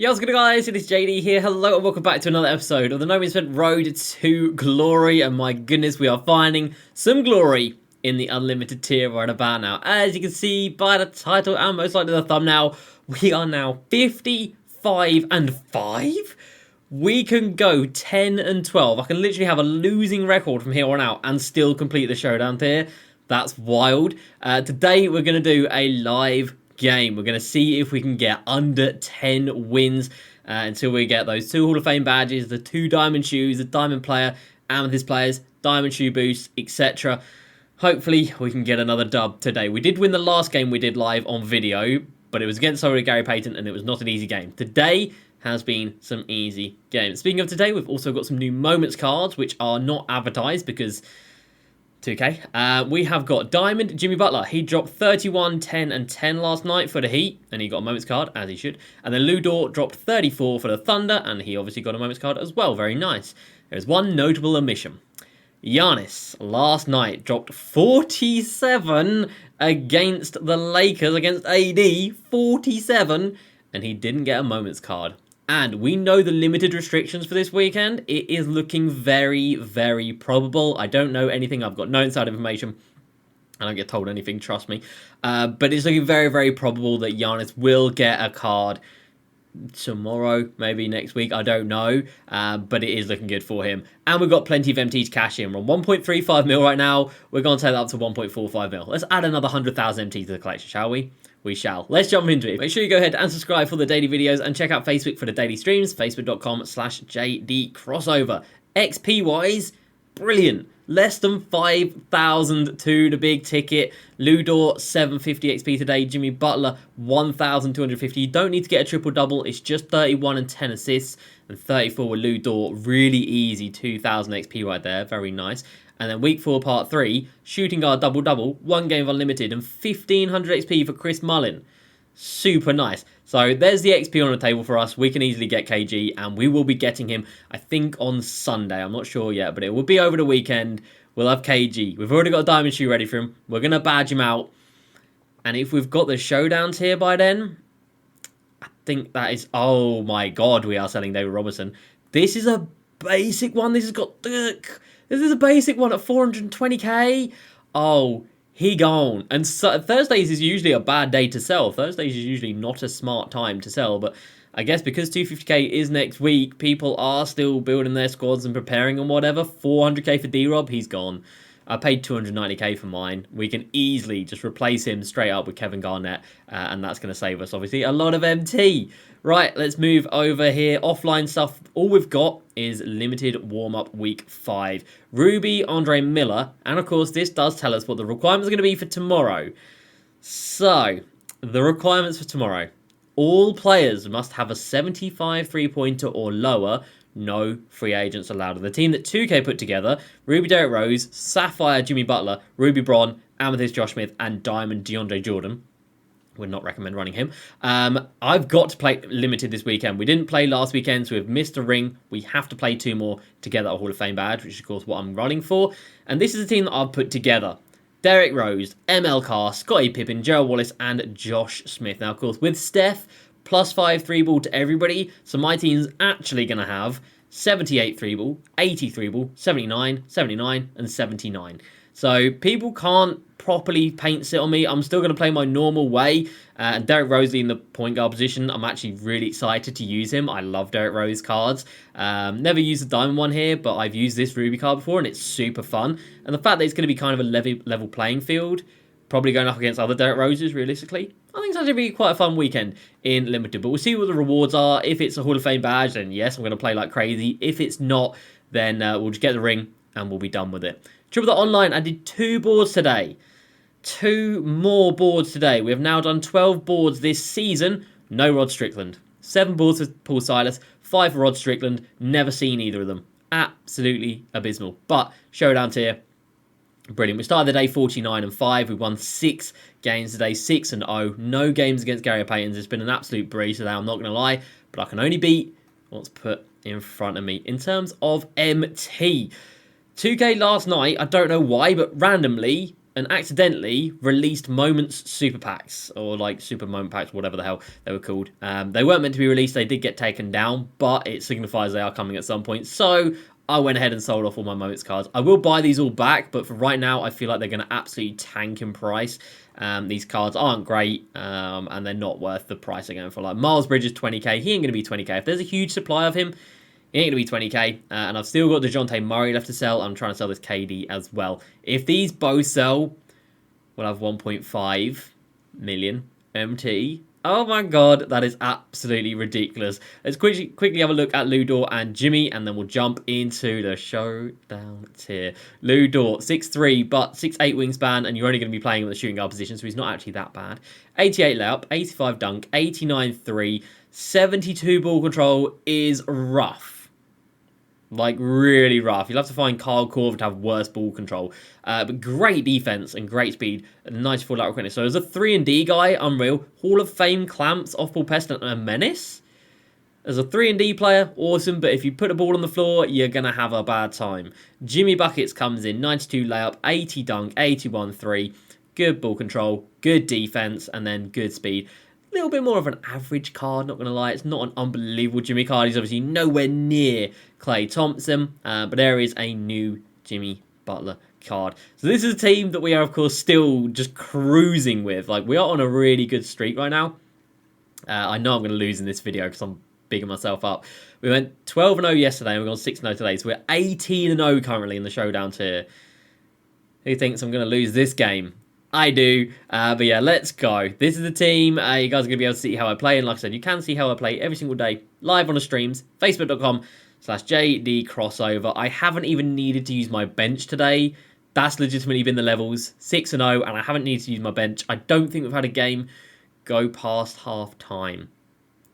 Yo, what's good guys, it is JD here, hello and welcome back to another episode of the No Means Spent Road to Glory, and my goodness, we are finding some glory in the unlimited tier right about now. As you can see by the title and most likely the thumbnail, we are now 55 and 5. We can go 10 and 12. I can literally have a losing record from here on out and still complete the Showdown tier. That's wild. Today we're going to do a live game. We're going to see if we can get under 10 wins until we get those 2 Hall of Fame badges, the 2 diamond shoes, the diamond player, amethyst players, diamond shoe boosts, etc. Hopefully we can get another dub today. We did win the last game we did live on video, but it was against solely Gary Payton and it was not an easy game. Today has been some easy games. Speaking of today, we've also got some new moments cards which are not advertised because 2K. We have got Diamond Jimmy Butler. He dropped 31, 10, and 10 last night for the Heat, and he got a moments card, as he should. And then Ludor dropped 34 for the Thunder, and he obviously got a moments card as well. Very nice. There's one notable omission. Giannis last night dropped 47 against the Lakers, against AD, 47, and he didn't get a moments card. And we know the limited restrictions for this weekend. It is looking very, very probable. I don't know anything. I've got no inside information. I don't get told anything, trust me. But it's looking very, very probable that Giannis will get a card tomorrow, maybe next week. I don't know. But it is looking good for him. And we've got plenty of MT to cash in. We're on 1.35 mil right now. We're going to take that up to 1.45 mil. Let's add another 100,000 MT to the collection, shall we? We shall. Let's jump into it. Make sure you go ahead and subscribe for the daily videos and check out Facebook for the daily streams, facebook.com/JDCrossover. XP-wise, brilliant. Less than 5,000 to the big ticket. Ludor, 750 XP today. Jimmy Butler, 1,250. You don't need to get a triple-double. It's just 31 and 10 assists. And 34 with Ludor. Really easy. 2,000 XP right there. Very nice. And then week 4, part 3, shooting guard double-double, 1 game of unlimited, and 1,500 XP for Chris Mullin. Super nice. So there's the XP on the table for us. We can easily get KG, and we will be getting him, I think, on Sunday. I'm not sure yet, but it will be over the weekend. We'll have KG. We've already got a diamond shoe ready for him. We're going to badge him out. And if we've got the showdowns here by then, I think that is... Oh, my God, we are selling David Robertson. This is a basic one. This has got... This is a basic one at 420k. Oh, he gone. And so, Thursdays is usually a bad day to sell. Thursdays is usually not a smart time to sell. But I guess because 250k is next week, people are still building their squads and preparing and whatever. 400k for D-Rob, he's gone. I paid 290k for mine. We can easily just replace him straight up with Kevin Garnett. And that's going to save us, obviously, a lot of MT. Right, let's move over here. Offline stuff. All we've got is limited warm-up week 5. Ruby, Andre Miller. And, of course, this does tell us what the requirements are going to be for tomorrow. So, the requirements for tomorrow. All players must have a 75 3-pointer or lower. No free agents allowed. And the team that 2K put together, Ruby Derrick Rose, Sapphire Jimmy Butler, Ruby Bron, Amethyst Josh Smith, and Diamond DeAndre Jordan. Would not recommend running him. I've got to play limited this weekend. We didn't play last weekend, so we've missed a ring. We have to play 2 more to get that Hall of Fame badge, which is, of course, what I'm running for. And this is the team that I've put together. Derrick Rose, ML Carr, Scottie Pippen, Gerald Wallace, and Josh Smith. Now, of course, with Steph, +5 3-ball to everybody. So my team's actually going to have 78 3-ball, 80 3-ball, 79, 79, and 79. So people can't properly paint sit on me. I'm still going to play my normal way. And Derrick Rose in the point guard position, I'm actually really excited to use him. I love Derrick Rose cards. Never used the diamond one here, but I've used this Ruby card before, and it's super fun. And the fact that it's going to be kind of a level playing field, probably going up against other Derrick Roses, realistically, I think it's actually be quite a fun weekend in Limited. But we'll see what the rewards are. If it's a Hall of Fame badge, then yes, I'm going to play like crazy. If it's not, then we'll just get the ring and we'll be done with it. Triple the Online, I did 2 boards today. 2 more boards today. We have now done 12 boards this season. No Rod Strickland. 7 boards with Paul Silas. 5 for Rod Strickland. Never seen either of them. Absolutely abysmal. But Showdown tier, brilliant. We started the day 49 and 5. We won 6 games today, 6 and 0. No games against Gary Payton. It's been an absolute breeze today, I'm not going to lie. But I can only beat what's put in front of me. In terms of MT, 2K last night, I don't know why, but randomly and accidentally released Moments Super Packs, or like Super Moment Packs, whatever the hell they were called. They weren't meant to be released, they did get taken down, but it signifies they are coming at some point. So I went ahead and sold off all my Moments cards. I will buy these all back, but for right now, I feel like they're going to absolutely tank in price. These cards aren't great, and they're not worth the price they're going for. Like Miles Bridges, 20k. He ain't going to be 20k. If there's a huge supply of him, he ain't going to be 20k. And I've still got DeJounte Murray left to sell. I'm trying to sell this KD as well. If these both sell, we'll have 1.5 million MT. Oh my god, that is absolutely ridiculous. Let's quickly have a look at Ludor and Jimmy, and then we'll jump into the Showdown tier. Ludor, 6'3", but 6'8" wingspan, and you're only going to be playing with the shooting guard position, so he's not actually that bad. 88 layup, 85 dunk, 89 3, 72 ball control is rough. Like, really rough. You'll have to find Kyle Korver to have worse ball control. But great defense and great speed. 94 lateral quickness. So as a 3-and-D guy, unreal. Hall of Fame clamps, off-ball pestilent, and a menace. As a 3-and-D player, awesome. But if you put a ball on the floor, you're going to have a bad time. Jimmy Buckets comes in. 92 layup, 80 dunk, 81 3. Good ball control, good defense, and then good speed. A little bit more of an average card, not going to lie. It's not an unbelievable Jimmy card. He's obviously nowhere near Klay Thompson. But there is a new Jimmy Butler card. So this is a team that we are, of course, still just cruising with. Like, we are on a really good streak right now. I know I'm going to lose in this video because I'm bigging myself up. We went 12-0 yesterday and we've gone 6-0 today. So we're 18-0 currently in the Showdown tier. Who thinks I'm going to lose this game? I do, but yeah, let's go. This is the team. You guys are going to be able to see how I play, and like I said, you can see how I play every single day, live on the streams, facebook.com/JDCrossover. I haven't even needed to use my bench today. That's legitimately been the levels, 6-0, and I haven't needed to use my bench. I don't think we've had a game go past half-time.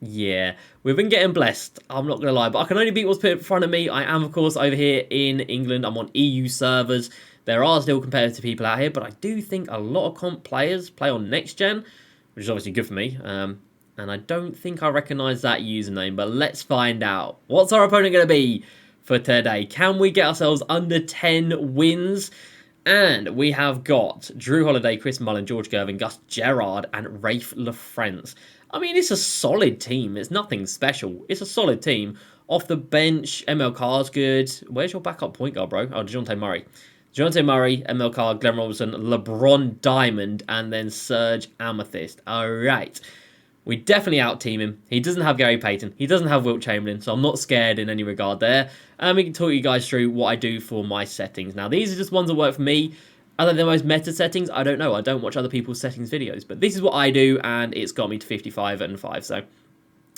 Yeah, we've been getting blessed, I'm not going to lie, but I can only beat what's put in front of me. I am, of course, over here in England. I'm on EU servers. There are still competitive people out here, but I do think a lot of comp players play on next gen, which is obviously good for me. And I don't think I recognise that username, but let's find out. What's our opponent going to be for today? Can we get ourselves under 10 wins? And we have got Drew Holiday, Chris Mullin, George Gervin, Gus Gerrard, and Rafe LaFrance. I mean, it's a solid team. It's nothing special. It's a solid team. Off the bench, ML Carr's good. Where's your backup point guard, bro? Oh, DeJounte Murray. DeJounte Murray, ML Carr, Glenn Robertson, LeBron Diamond, and then Serge Amethyst. All right. We definitely out-team him. He doesn't have Gary Payton. He doesn't have Wilt Chamberlain, so I'm not scared in any regard there. And we can talk you guys through what I do for my settings. Now, these are just ones that work for me. Are they the most meta settings? I don't know. I don't watch other people's settings videos. But this is what I do, and it's got me to 55 and 5. So,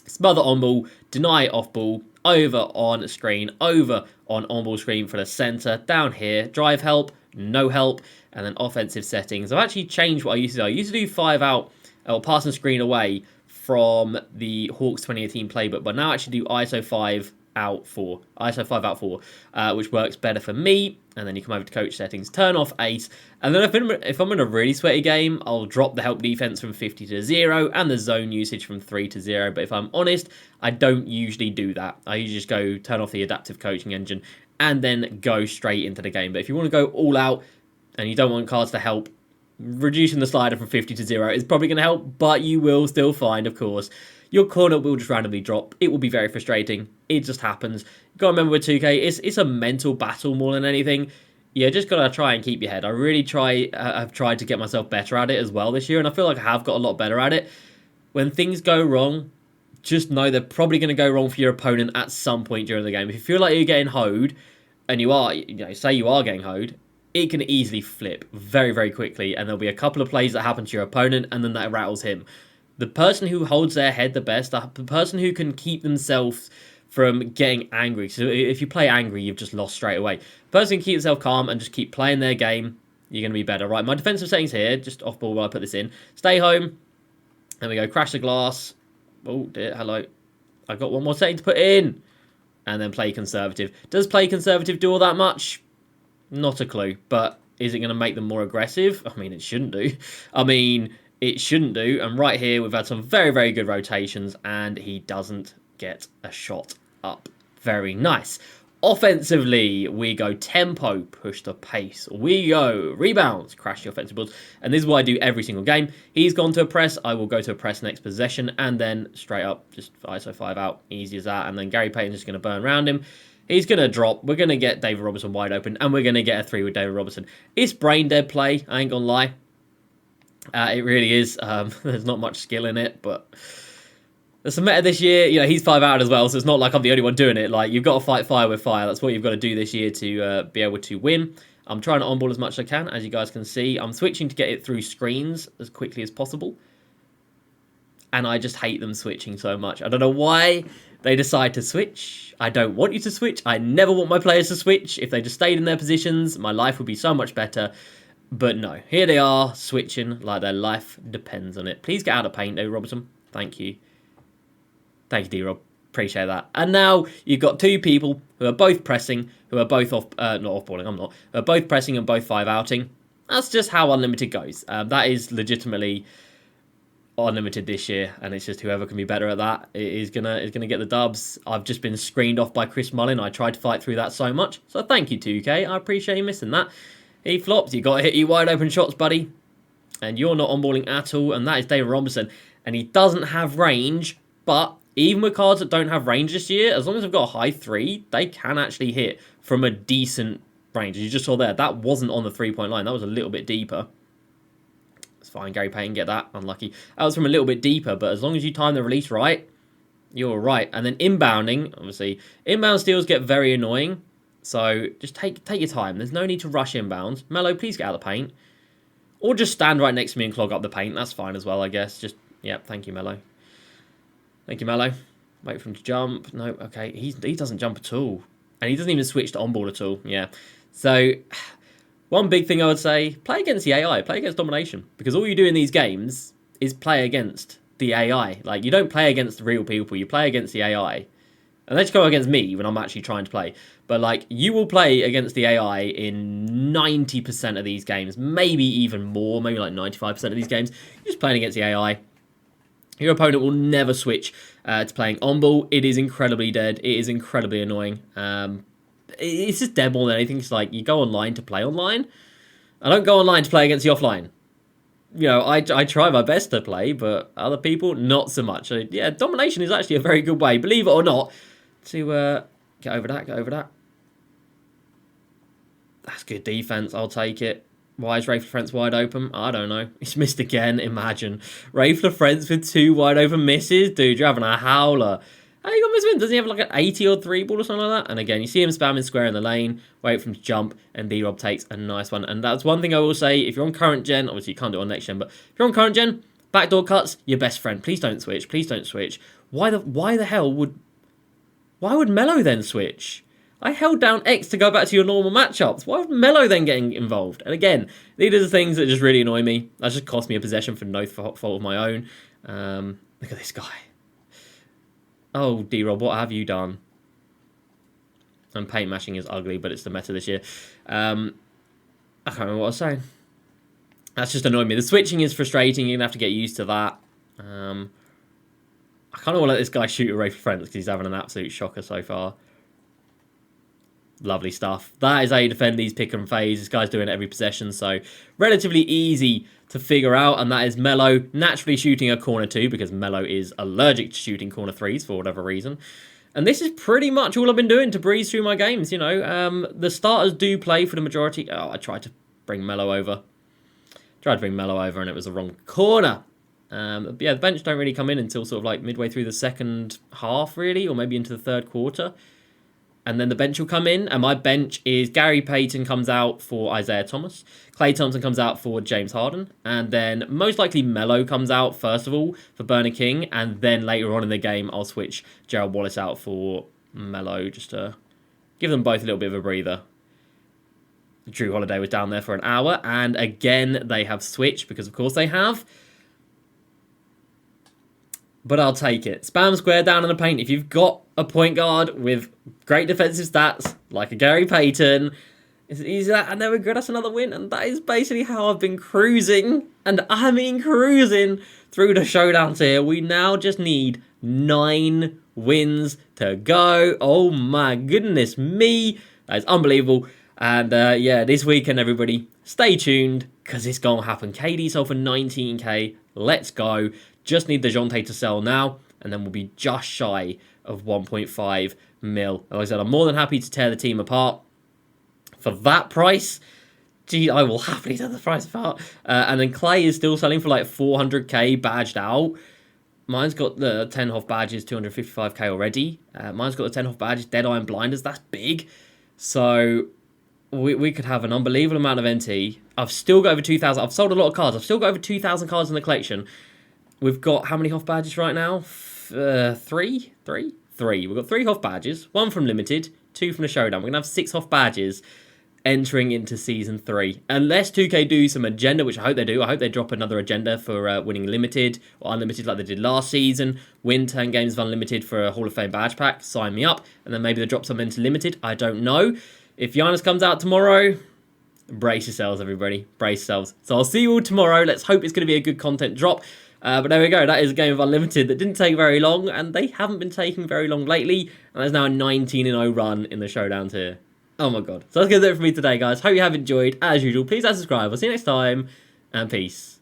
smother on ball, deny off ball, over on screen, over on ball screen for the center, down here, drive help, no help, and then offensive settings. I've actually changed what I used to do. I used to do 5 out, or passing screen away from the Hawks 2018 playbook, but now I actually do ISO 5 out 4, ISO 5 out 4, which works better for me. And then you come over to coach settings, turn off ace, and then if I'm in a really sweaty game, I'll drop the help defense from 50 to 0 and the zone usage from 3 to 0. But if I'm honest, I don't usually do that. I usually just go turn off the adaptive coaching engine and then go straight into the game. But if you want to go all out and you don't want cards to help, reducing the slider from 50 to 0 is probably going to help, but you will still find, of course, your corner will just randomly drop. It will be very frustrating. It just happens. You got to remember with 2K, it's a mental battle more than anything. Yeah, just got to try and keep your head. I really I've tried to get myself better at it as well this year, and I feel like I have got a lot better at it. When things go wrong, just know they're probably going to go wrong for your opponent at some point during the game. If you feel like you're getting hoed, and you are, say you are getting hoed, it can easily flip very, very quickly, and there'll be a couple of plays that happen to your opponent, and then that rattles him. The person who holds their head the best, the person who can keep themselves from getting angry. So if you play angry, you've just lost straight away. The person who can keep themselves calm and just keep playing their game, you're going to be better. Right, my defensive settings here, just off ball while I put this in. Stay home. There we go, crash the glass. Oh, dear, hello. I've got one more setting to put in. And then play conservative. Does play conservative do all that much? Not a clue, but is it going to make them more aggressive? I mean, it shouldn't do. It shouldn't do. And right here, we've had some very, very good rotations, and he doesn't get a shot up. Very nice. Offensively, we go tempo, push the pace. We go rebounds, crash the offensive boards. And this is what I do every single game. He's gone to a press. I will go to a press next possession. And then straight up, just ISO 5 out. Easy as that. And then Gary Payton's just going to burn around him. He's going to drop. We're going to get David Robertson wide open. And we're going to get a 3 with David Robertson. It's brain dead play. I ain't going to lie. It really is. There's not much skill in it, but there's some meta this year. You know, he's 5 out as well, so it's not like I'm the only one doing it. Like, you've got to fight fire with fire. That's what you've got to do this year to be able to win. I'm trying to on-ball as much as I can, as you guys can see. I'm switching to get it through screens as quickly as possible. And I just hate them switching so much. I don't know why they decide to switch. I don't want you to switch. I never want my players to switch. If they just stayed in their positions, my life would be so much better. But no, here they are, switching like their life depends on it. Please get out of paint, David Robertson. Thank you. Thank you, D-Rob. Appreciate that. And now you've got 2 people who are both pressing, who are both not off-balling, I'm not, who are both pressing and both 5-outing. That's just how Unlimited goes. That is legitimately Unlimited this year, and it's just whoever can be better at that is gonna get the dubs. I've just been screened off by Chris Mullin. I tried to fight through that so much. So thank you, 2K. I appreciate you missing that. He flops. You got to hit you wide open shots, buddy. And you're not on-balling at all. And that is David Robertson. And he doesn't have range. But even with cards that don't have range this year, as long as they've got a high 3, they can actually hit from a decent range. As you just saw there, that wasn't on the 3-point line. That was a little bit deeper. It's fine. Gary Payton, get that. Unlucky. That was from a little bit deeper. But as long as you time the release right, you're right. And then inbounding, obviously, inbound steals get very annoying. So just take your time. There's no need to rush inbounds. Melo, please get out of the paint. Or just stand right next to me and clog up the paint. That's fine as well, I guess. Just, yeah, thank you, Melo. Thank you, Melo. Wait for him to jump. No, okay. He doesn't jump at all. And he doesn't even switch to on-ball at all. Yeah. So, one big thing I would say, play against the AI. Play against domination. Because all you do in these games is play against the AI. Like, you don't play against real people. You play against the AI. And they just go against me when I'm actually trying to play. But, like, you will play against the AI in 90% of these games. Maybe even more. Maybe, like, 95% of these games. You're just playing against the AI. Your opponent will never switch to playing on-ball. It is incredibly dead. It is incredibly annoying. It's just dead more than anything. It's like, you go online to play online. I don't go online to play against the offline. You know, I try my best to play, but other people, not so much. So, yeah, domination is actually a very good way, believe it or not, to get over that. That's good defense. I'll take it. Why is Rafe LaFrentz wide open? I don't know. He's missed again. Imagine. Rafe LaFrentz with 2 wide open misses. Dude, you're having a howler. How you got miss win? Does he have like an 80 or 3 ball or something like that? And again, you see him spamming square in the lane. Wait for him to jump. And D-Rob takes a nice one. And that's one thing I will say. If you're on current gen, obviously you can't do it on next gen, but if you're on current gen, backdoor cuts, your best friend. Please don't switch. Please don't switch. Why the hell would Melo then switch? I held down X to go back to your normal matchups. Why would Melo then getting involved? And again, these are the things that just really annoy me. That just cost me a possession for no fault of my own. Look at this guy. Oh, D-Rob, what have you done? And paint mashing is ugly, but it's the meta this year. I can't remember what I was saying. That's just annoying me. The switching is frustrating. You're going to have to get used to that. I kind of want to let this guy shoot a Rafe LaFrentz because he's having an absolute shocker so far. Lovely stuff. That is how you defend these pick and fades. This guy's doing it every possession, so relatively easy to figure out. And that is Melo naturally shooting a corner 2 because Melo is allergic to shooting corner 3s for whatever reason. And this is pretty much all I've been doing to breeze through my games, you know. The starters do play for the majority. Oh, I tried to bring Melo over. And it was the wrong corner. Yeah, the bench don't really come in until sort of like midway through the second half, really, or maybe into the third quarter. And then the bench will come in, and my bench is Gary Payton comes out for Isaiah Thomas. Klay Thompson comes out for James Harden. And then most likely Melo comes out first of all for Bernard King. And then later on in the game, I'll switch Gerald Wallace out for Melo just to give them both a little bit of a breather. Drew Holiday was down there for an hour. And again, they have switched because, of course, they have. But I'll take it. Spam square down in the paint. If you've got a point guard with great defensive stats, like a Gary Payton, it's easy that, and there we go, that's another win. And that is basically how I've been cruising, and I mean cruising, through the showdowns here. We now just need 9 wins to go. Oh my goodness me. That is unbelievable. And yeah, this weekend, everybody, stay tuned because it's going to happen. KD sold for 19k. Let's go. Just need the Jonte to sell now, and then we'll be just shy of 1.5 mil. Like I said, I'm more than happy to tear the team apart. For that price, gee, I will happily tear the price apart. And then Clay is still selling for like 400k badged out. Mine's got the 10 Hoff badges, 255k already. Mine's got the 10 Hoff badges, Deadeye and Blinders. That's big. So we could have an unbelievable amount of NT. I've still got over 2,000. I've sold a lot of cards. I've still got over 2,000 cards in the collection. We've got how many Hoff badges right now? Three. We've got 3 Hoff badges. 1 from Limited, 2 from the Showdown. We're going to have 6 Hoff badges entering into Season 3. Unless 2K do some agenda, which I hope they do. I hope they drop another agenda for winning Limited or Unlimited like they did last season. Win 10 games of Unlimited for a Hall of Fame badge pack. Sign me up. And then maybe they drop some into Limited. I don't know. If Giannis comes out tomorrow, brace yourselves, everybody. Brace yourselves. So I'll see you all tomorrow. Let's hope it's going to be a good content drop. But there we go. That is a game of Unlimited that didn't take very long, and they haven't been taking very long lately. And there's now a 19-0 run in the Showdown tier. Oh my god. So that's going to do it for me today, guys. Hope you have enjoyed. As usual, please subscribe. I'll see you next time, and peace.